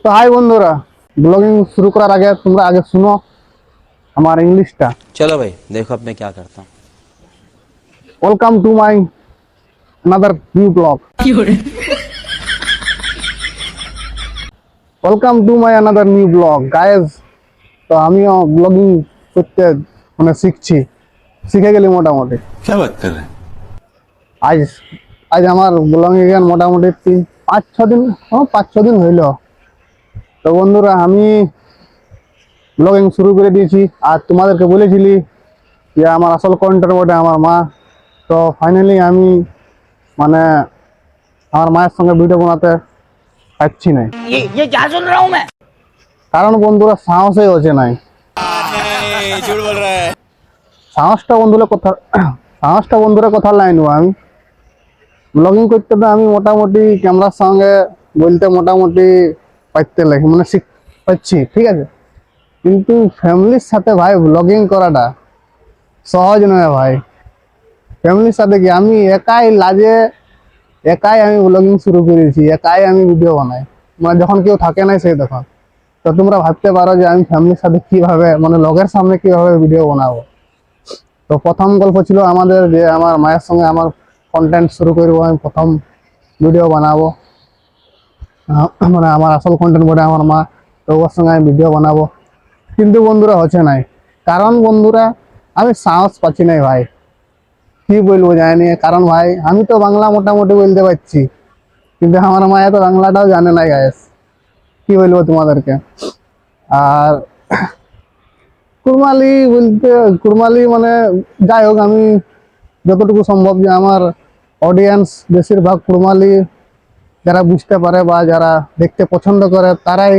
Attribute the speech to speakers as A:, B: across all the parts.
A: তো হাই বন্ধুরা, ব্লগিং শুরু করার আগে তোমরা আগে শুনো আমার ইংলিশটা।
B: चलो भाई देखो अब मैं क्या करता हूँ।
A: Welcome to my another new blog. Welcome to my another new blog guys. তো আমিও ব্লগিং করতে মানে শিখে গেলি মোটামুটি।
B: क्या बात कर रहे हैं?
A: আজ আজ আমার ব্লগিং এর মোটামুটি 5-6 দিন, 5-6 দিন হইল। তো বন্ধুরা আমি ব্লগিং শুরু করে দিয়েছি, আর তোমাদেরকে বলেছিলি যে আমার আসল কন্টেন্ট বটে আমার মা। তো ফাইনালি আমি মানে আমার মায়ের সঙ্গে ভিডিও বানাতে পারছি না,
C: ये क्या सुन रहा हूँ मैं।
A: কারণ বন্ধুরা সাহসই হচ্ছে নাই।
B: झूठ बोल रहा है।
A: সাহসটা বন্ধুরা কথা লাইনবো আমি। ব্লগিং করতে তো আমি মোটামুটি ক্যামেরার সঙ্গে বলতে মোটামুটি পারতে লাগে, মানে পাচ্ছি, ঠিক আছে। কিন্তু ফ্যামিলির সাথে ভাই ব্লগিং করাটা সহজ নয় ভাই। ফ্যামিলির সাথে কি আমি একাই আমি ব্লগিং শুরু করেছি, একাই আমি ভিডিও বানাই, মানে যখন কেউ থাকে নাই সেই তখন। তো তোমরা ভাবতে পারো যে আমি ফ্যামিলির সাথে কিভাবে মানে লগের সামনে কিভাবে ভিডিও বানাবো। তো প্রথম গল্প ছিল আমাদের যে আমার মায়ের সঙ্গে আমার কন্টেন্ট শুরু করবো, আমি প্রথম ভিডিও বানাবো। মানে আমার আসল কন্টেন্ট বলে আমার মা, তো ওর সঙ্গে আমি ভিডিও বানাবো। কিন্তু বন্ধুরা হচ্ছে নাই, কারণ বন্ধুরা আমি সাহস পাচ্ছি নাই ভাই। কি বলবো জানি, কারণ ভাই আমি তো বাংলা মোটামুটি বলতে পারছি, কিন্তু আমার মায়া তো বাংলাটাও জানে না গায়েস। কি বলবো তোমাদেরকে। আর কুরমালি মানে যাই হোক, আমি যতটুকু সম্ভব যে আমার অডিয়েন্স বেশিরভাগ কুরমালি যারা বুঝতে পারে বা যারা দেখতে পছন্দ করে তারাই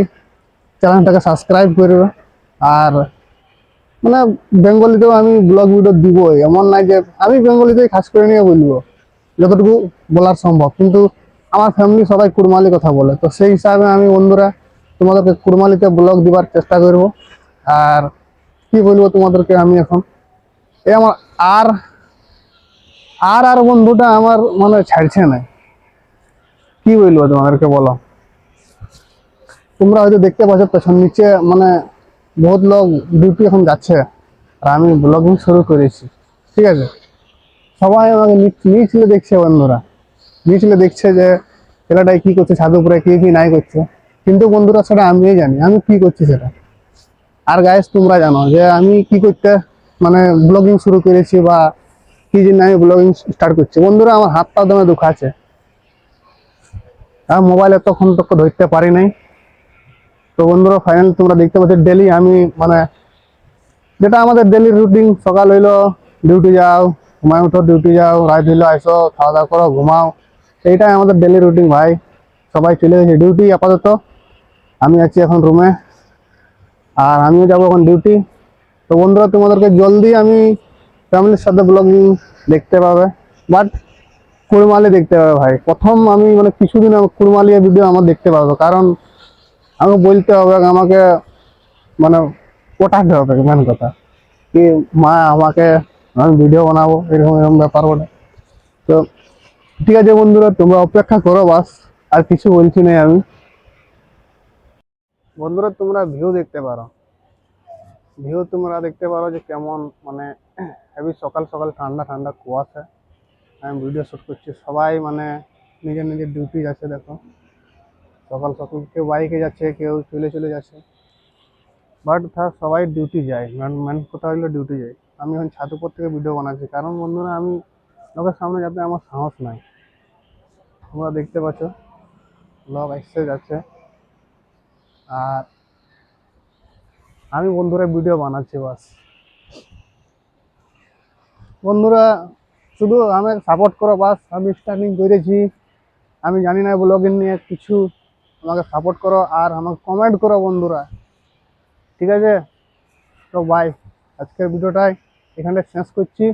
A: চ্যানেলটাকে সাবস্ক্রাইব করবে। আর মানে বেঙ্গলিতেও আমি ব্লগ ভিডিও দিবই, এমন নাই যে আমি বেঙ্গলিতেই খাস করে নিয়ে বলবো যতটুকু বলার সম্ভব। কিন্তু আমার ফ্যামিলি সবাই কুরমালি কথা বলে, তো সেই হিসাবে আমি বন্ধুরা তোমাদেরকে কুরমালিতে ব্লগ দিবার চেষ্টা করব। আর কি বলবো তোমাদেরকে আমি এখন এই আমার আর আর আর বন্ধুটা আমার মানে ছাড়ছে না। কি বলবো তোমাদেরকে বলো। তোমরা হয়তো দেখতে পাচ্ছ পেছন নিচে মানে বহুত লোক ডিউটি এখন যাচ্ছে, আর আমি ব্লগিং শুরু করেছি, ঠিক আছে। সবাই আমাকে নিচলে দেখছে বন্ধুরা, নিচলে দেখছে যে ছেলেটাই কি করছে, ছাদ উপরে কি কি নাই করছে। কিন্তু বন্ধুরা সেটা আমিই জানি আমি কি করছি সেটা। আর গাইস তোমরা জানো যে আমি কি করতে মানে ব্লগিং শুরু করেছি বা কি জন্য আমি ব্লগিং স্টার্ট করছি। বন্ধুরা আমার হাত পা দমে দুঃখ আছে, আমি মোবাইল এতক্ষণ তো ধরতে পারি নাই। তো বন্ধুরা ফাইনাল তোমরা দেখতে পাচ্ছ ডেলি আমি মানে যেটা আমাদের ডেলি রুটিন, সকাল হইলো ডিউটি যাও, ঘুমায় উঠো, ডিউটি যাও, রাত হইলো আসো, খাওয়া দাওয়া করো, ঘুমাও। এইটাই আমাদের ডেলি রুটিন ভাই। সবাই চলে গেছে ডিউটি আপাতত, আমি আছি এখন রুমে, আর আমিও যাবো এখন ডিউটি। তো বন্ধুরা তোমাদেরকে জলদি আমি ফ্যামিলির সাথে ব্লগিং দেখতে পাবে, বাট কুড়মালি দেখতে পাবে ভাই। প্রথম আমি মানে কিছুদিন কুড়মালি ভিডিও আমার দেখতে পাবে, কারণ আমাকে বলতে হবে, আমাকে মানে ওঠাতে হবে মেন কথা কি, মা আমাকে আমি ভিডিও বানাবো এরকম এরকম ব্যাপার বলে। তো ঠিক আছে বন্ধুরা তোমরা অপেক্ষা করো বাস, আর কিছু বলছি না আমি। বন্ধুরা তোমরা ভিউ দেখতে পারো যে কেমন মানে হেভি সকাল সকাল ঠান্ডা ঠান্ডা কুয়াশা, আমি ভিডিও শুট করছি। সবাই মানে নিজের নিজের ডিউটি যাচ্ছে, দেখো সকাল সকাল কেউ বাইকে যাচ্ছে, কেউ চলে যাচ্ছে, বাট সবাই ডিউটি যায়। মেন কথা হলো ডিউটি যায়। আমি এখন ছাদ উপর থেকে ভিডিও বানাচ্ছি, কারণ বন্ধুরা আমি লোকের সামনে যাতে আমার সাহস নাই। তোমরা দেখতে পাচ্ছ লোক আসছে যাচ্ছে, আর আমি বন্ধুরা ভিডিও বানাচ্ছি বাস। বন্ধুরা শুধু আমাকে সাপোর্ট করো বাস, আমি স্টার্টিং করেছি, আমি জানি না ব্লগিং নিয়ে কিছু, আমাকে সাপোর্ট করো আর আমাকে কমেন্ট করো বন্ধুরা, ঠিক আছে। তো বাই, আজকের ভিডিওটাই এখানে শেষ করছি।